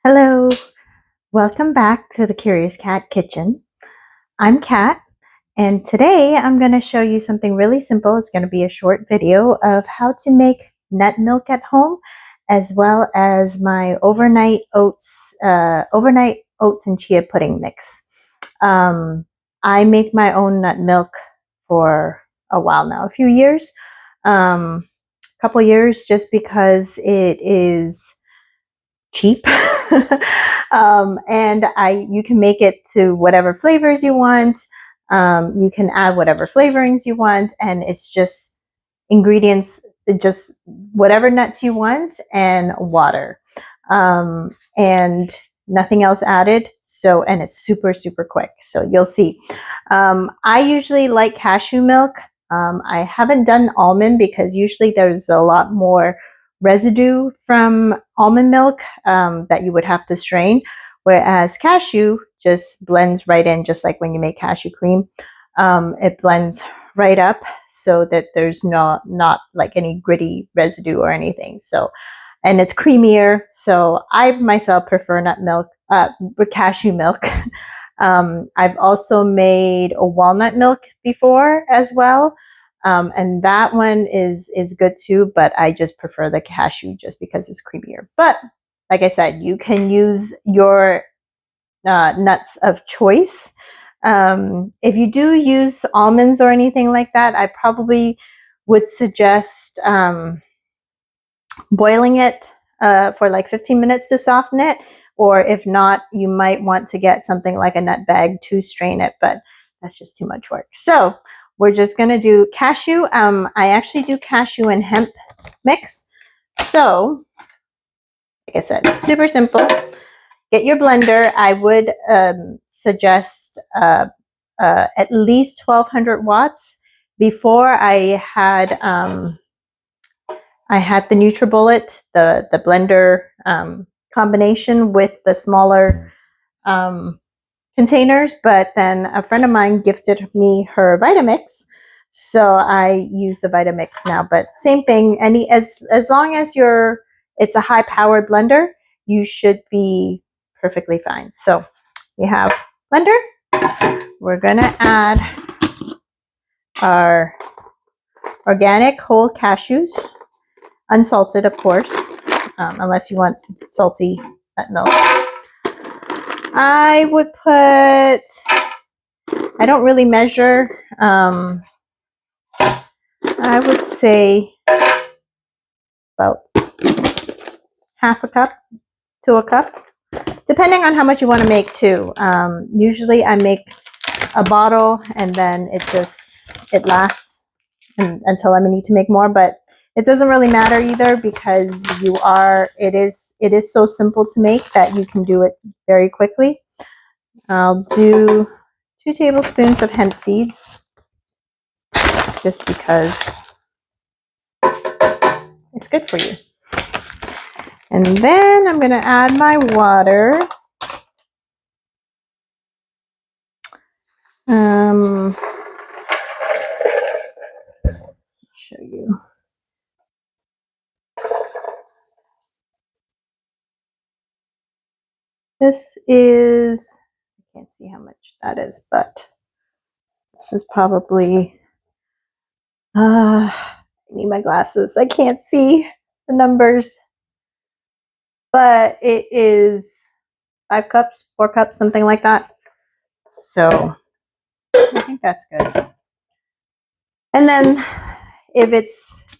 Hello, welcome back to the Curious Cat Kitchen. I'm Kat, and today I'm going to show you something really simple. It's going to be a short video of how to make nut milk at home, as well as my overnight oats and chia pudding mix. I make my own nut milk for a while now, a few years, couple years, just because it is cheap. And you can make it to whatever flavors you want. You can add whatever flavorings you want, and it's just ingredients, just whatever nuts you want, and water, and nothing else added. So, and it's super quick, so you'll see. I usually like cashew milk. I haven't done almond because usually there's a lot more residue from almond milk that you would have to strain, whereas cashew just blends right in, just like when you make cashew cream. It blends right up so that there's not like any gritty residue or anything. So, and it's creamier. So I myself prefer nut milk, cashew milk. I've also made a walnut milk before as well. And that one is good too, but I just prefer the cashew just because it's creamier. But like I said, you can use your nuts of choice. If you do use almonds or anything like that, I probably would suggest boiling it for like 15 minutes to soften it. Or if not, you might want to get something like a nut bag to strain it, but that's just too much work. So we're just going to do cashew. I actually do cashew and hemp mix. So, like I said, super simple. Get your blender. I would suggest at least 1200 watts. Before I had the NutriBullet, the blender combination with the smaller containers, but then a friend of mine gifted me her Vitamix, so I use the Vitamix now. But same thing, as long as it's a high powered blender, you should be perfectly fine. So we have blender. We're gonna add our organic whole cashews, unsalted of course, unless you want salty nut milk. I would put, I don't really measure, I would say about half a cup to a cup, depending on how much you want to make too. Usually I make a bottle and then it lasts until I need to make more, but it doesn't really matter either, because it is so simple to make that you can do it very quickly. I'll do 2 tablespoons of hemp seeds, just because it's good for you. And then I'm going to add my water. Show you. This is, I can't see how much that is, but this is probably, I need my glasses. I can't see the numbers, but it is 5 cups, 4 cups, something like that. So I think that's good. And then if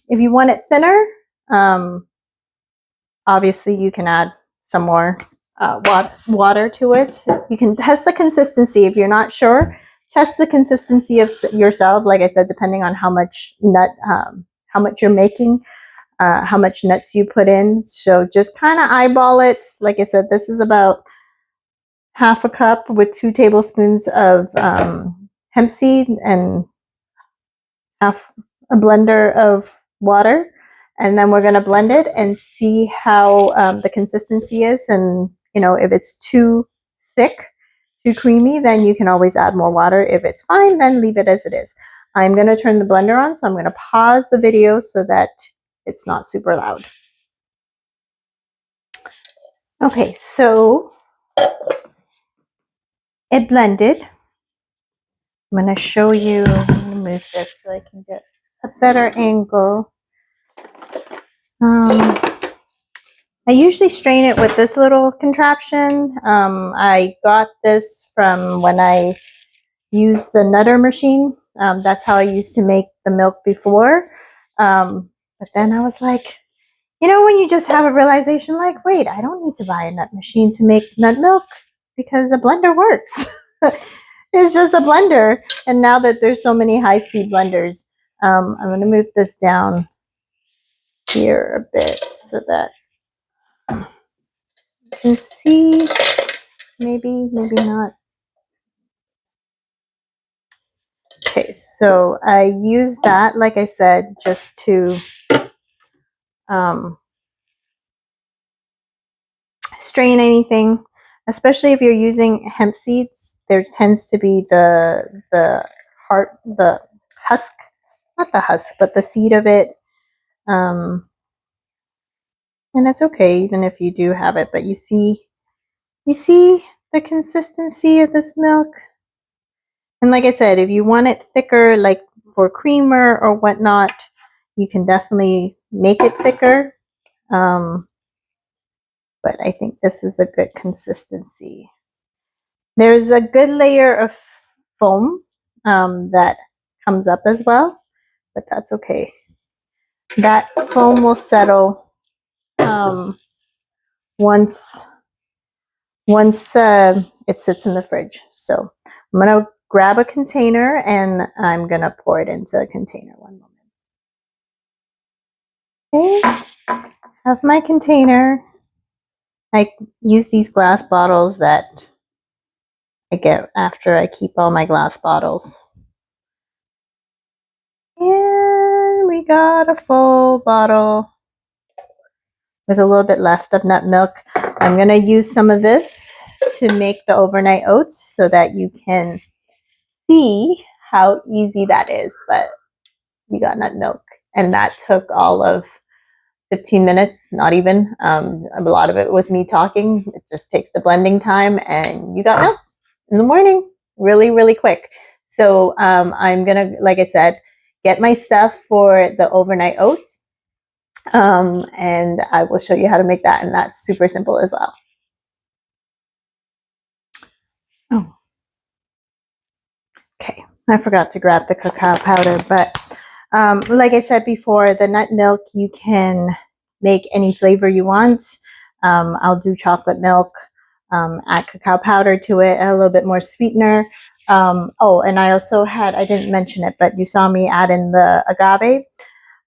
you want it thinner, obviously you can add some more water to it. You can test the consistency. If you're not sure, test the consistency of yourself. Like I said, depending on how much you're making, how much nuts you put in. So just kind of eyeball it. Like I said, this is about half a cup with 2 tablespoons of hemp seed and half a blender of water. And then we're going to blend it and see how the consistency is. And, if it's too thick, too creamy, then you can always add more water. If it's fine, then leave it as it is. I'm going to turn the blender on, so I'm going to pause the video so that it's not super loud. Okay, so it blended. I'm going to show you, I'm going to move this so I can get a better angle. I usually strain it with this little contraption. I got this from when I used the nutter machine. That's how I used to make the milk before. But then I was like, you know, when you just have a realization like, wait, I don't need to buy a nut machine to make nut milk because a blender works. It's just a blender. And now that there's so many high-speed blenders, I'm going to move this down here a bit so that you can see. Maybe not. Okay, so I use that, like I said, just to strain anything, especially if you're using hemp seeds. There tends to be the husk, not the husk, but the seed of it. And it's okay even if you do have it, but you see the consistency of this milk. And like I said, if you want it thicker, like for creamer or whatnot, you can definitely make it thicker. But I think this is a good consistency. There's a good layer of foam that comes up as well, but that's okay. That foam will settle once it sits in the fridge. So I'm gonna grab a container and I'm gonna pour it into a container. One moment. Okay, have my container. I use these glass bottles that I get after I keep all my glass bottles. And we got a full bottle with a little bit left of nut milk. I'm going to use some of this to make the overnight oats so that you can see how easy that is. But you got nut milk, and that took all of 15 minutes, not even. A lot of it was me talking. It just takes the blending time, and you got milk in the morning really, really quick. So I'm going to, like I said, get my stuff for the overnight oats. And I will show you how to make that, and that's super simple as well. Oh, okay. I forgot to grab the cacao powder, but like I said before, the nut milk, you can make any flavor you want. I'll do chocolate milk, add cacao powder to it, a little bit more sweetener. Oh, and I also had, I didn't mention it, but you saw me add in the agave.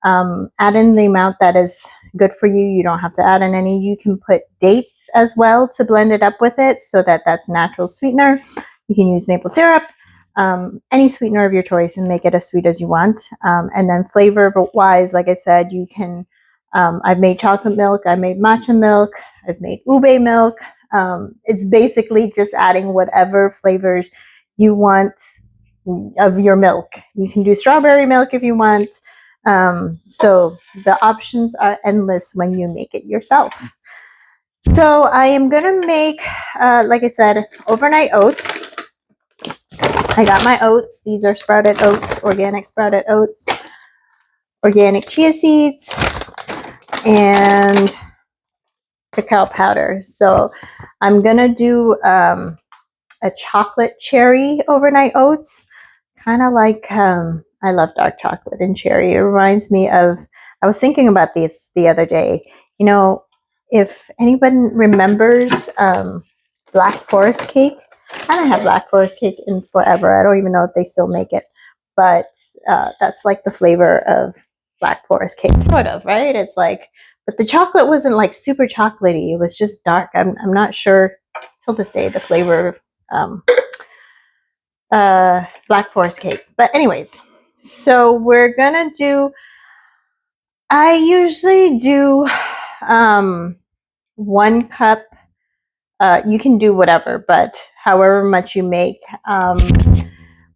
Add in the amount that is good for you. You don't have to add in any. You can put dates as well to blend it up with it so that that's natural sweetener. You can use maple syrup, any sweetener of your choice, and make it as sweet as you want. And then flavor wise, like I said, you can, I've made chocolate milk, I made matcha milk, I've made ube milk. It's basically just adding whatever flavors you want of your milk. You can do strawberry milk if you want. So the options are endless when you make it yourself. So I am gonna make, like I said, overnight oats. I got my oats. These are sprouted oats, organic sprouted oats, organic chia seeds, and cacao powder. So I'm gonna do a chocolate cherry overnight oats, kind of like I love dark chocolate and cherry. It reminds me of, I was thinking about this the other day. You know, if anyone remembers Black Forest cake, I haven't had Black Forest cake in forever. I don't even know if they still make it, but that's like the flavor of Black Forest cake, sort of, right? It's like, but the chocolate wasn't like super chocolatey. It was just dark. I'm not sure till this day the flavor of Black Forest cake. But anyways, so we're gonna do, I usually do 1 cup. You can do whatever, but however much you make.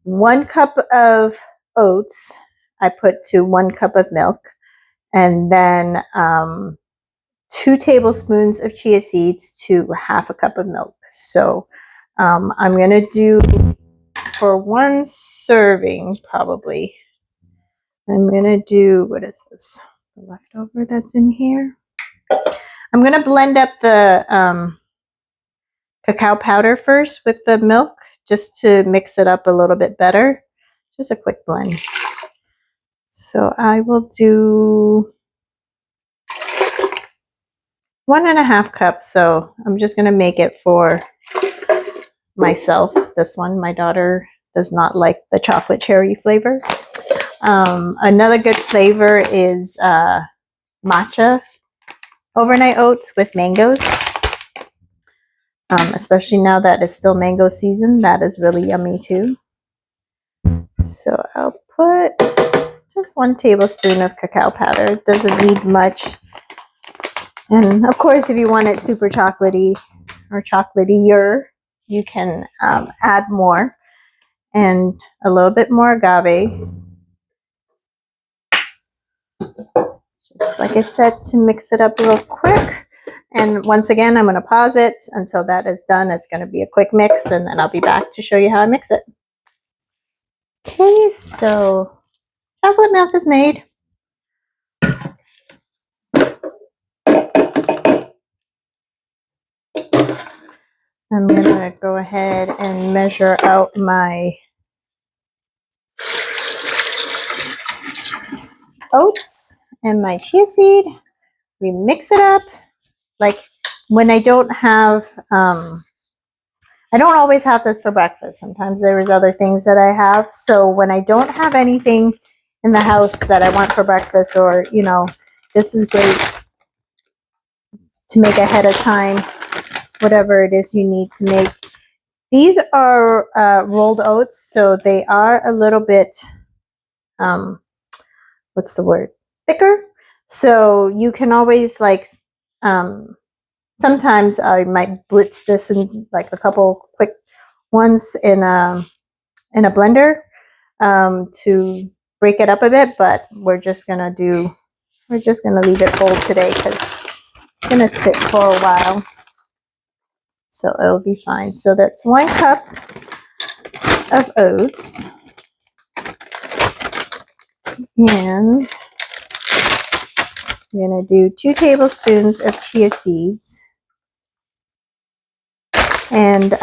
1 cup of oats, I put to 1 cup of milk, and then 2 tablespoons of chia seeds to half a cup of milk. So I'm going to do, for 1 serving probably, I'm going to do, what is this? The leftover that's in here. I'm going to blend up the cacao powder first with the milk, just to mix it up a little bit better. Just a quick blend. So I will do 1.5 cups. So I'm just going to make it for myself. This one, my daughter does not like the chocolate cherry flavor. Another good flavor is matcha overnight oats with mangoes. Especially now that it's still mango season, that is really yummy too. So I'll put just 1 tablespoon of cacao powder. It doesn't need much. And of course, if you want it super chocolatey or chocolatier, you can add more. And a little bit more agave. Just like I said, to mix it up real quick. And once again, I'm going to pause it until that is done. It's going to be a quick mix, and then I'll be back to show you how I mix it. Okay, so chocolate milk is made. I'm going to go ahead and measure out my oats and my chia seed. We mix it up. Like when I don't have, I don't always have this for breakfast. Sometimes there's other things that I have. So when I don't have anything in the house that I want for breakfast, or, you know, this is great to make ahead of time, whatever it is you need to make. These are rolled oats, so they are a little bit, what's the word? Thicker. So you can always like, sometimes I might blitz this in like a couple quick ones in a blender to break it up a bit, but we're just gonna leave it full today because it's gonna sit for a while, so it'll be fine. So that's 1 cup of oats, and I'm gonna do 2 tablespoons of chia seeds. And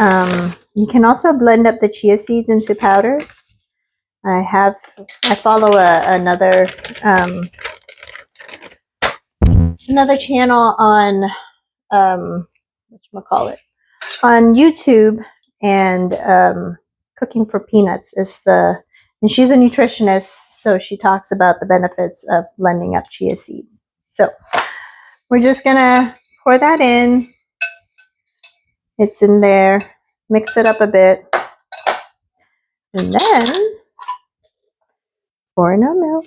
you can also blend up the chia seeds into powder. I follow another channel on whatchamacallit, on YouTube, and Cooking for Peanuts is and she's a nutritionist, so she talks about the benefits of blending up chia seeds. So we're just gonna pour that in. It's in there. Mix it up a bit, and then pour in our milk.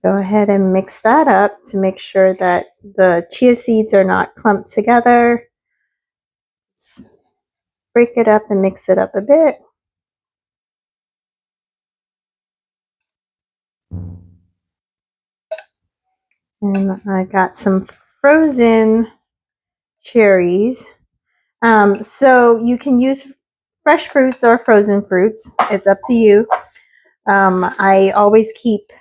Go ahead and mix that up to make sure that the chia seeds are not clumped together. Just break it up and mix it up a bit. And I got some frozen cherries. So you can use fresh fruits or frozen fruits. It's up to you. I always keep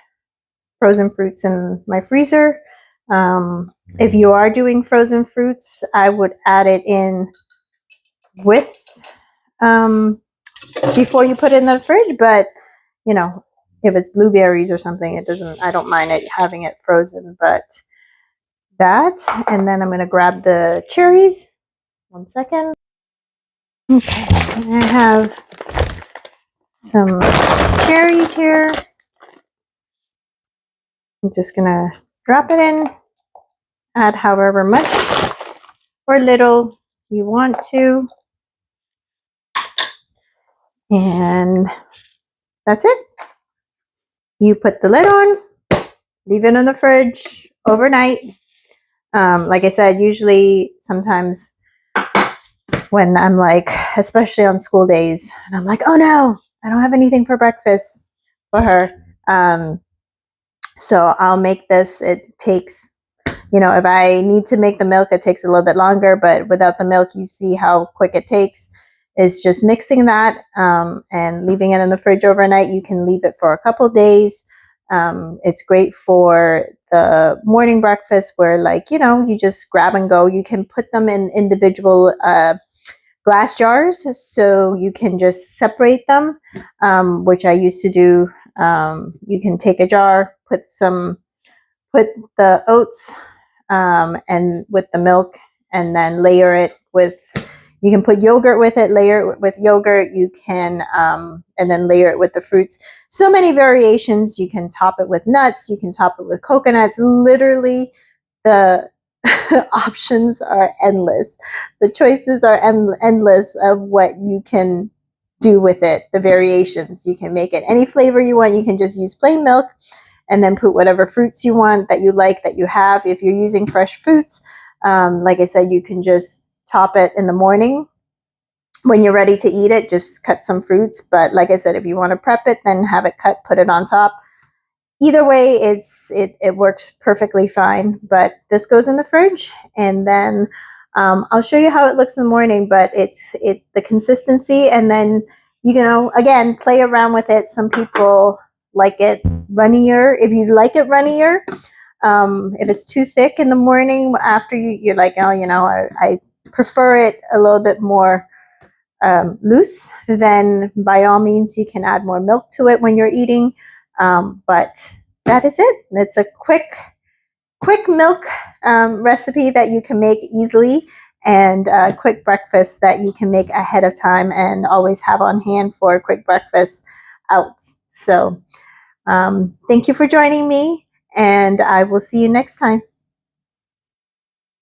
frozen fruits in my freezer. If you are doing frozen fruits, I would add it in with before you put it in the fridge, but you know, if it's blueberries or something, I don't mind having it frozen, but that. And then I'm going to grab the cherries. 1 second. Okay, I have some cherries here. I'm just going to drop it in, add however much or little you want to. And that's it. You put the lid on, leave it in the fridge overnight. Like I said, usually sometimes when I'm like, especially on school days, and I'm like, oh no, I don't have anything for breakfast for her. So I'll make this. It takes, if I need to make the milk, it takes a little bit longer, but without the milk, you see how quick it takes. It's just mixing that and leaving it in the fridge overnight. You can leave it for a couple days. It's great for the morning breakfast where, like, you just grab and go. You can put them in individual glass jars, so you can just separate them, which I used to do. You can take a jar, put the oats and with the milk, and then layer it with. You can put yogurt with it, layer it with yogurt. You can, and then layer it with the fruits. So many variations. You can top it with nuts. You can top it with coconuts. Literally, the options are endless. The choices are endless of what you can do with it. The variations. You can make it any flavor you want. You can just use plain milk and then put whatever fruits you want that you like, that you have. If you're using fresh fruits, like I said, you can just top it in the morning. When you're ready to eat it, just cut some fruits. But like I said, if you want to prep it, then have it cut, put it on top. Either way, it works perfectly fine. But this goes in the fridge, and then I'll show you how it looks in the morning. But it's the consistency, and then again, play around with it. Some people like it runnier. If you like it runnier, if it's too thick in the morning after you're like, oh, I prefer it a little bit more loose, then by all means you can add more milk to it when you're eating. But that is it. It's a quick milk recipe that you can make easily, and a quick breakfast that you can make ahead of time and always have on hand for a quick breakfast out. So thank you for joining me, and I will see you next time.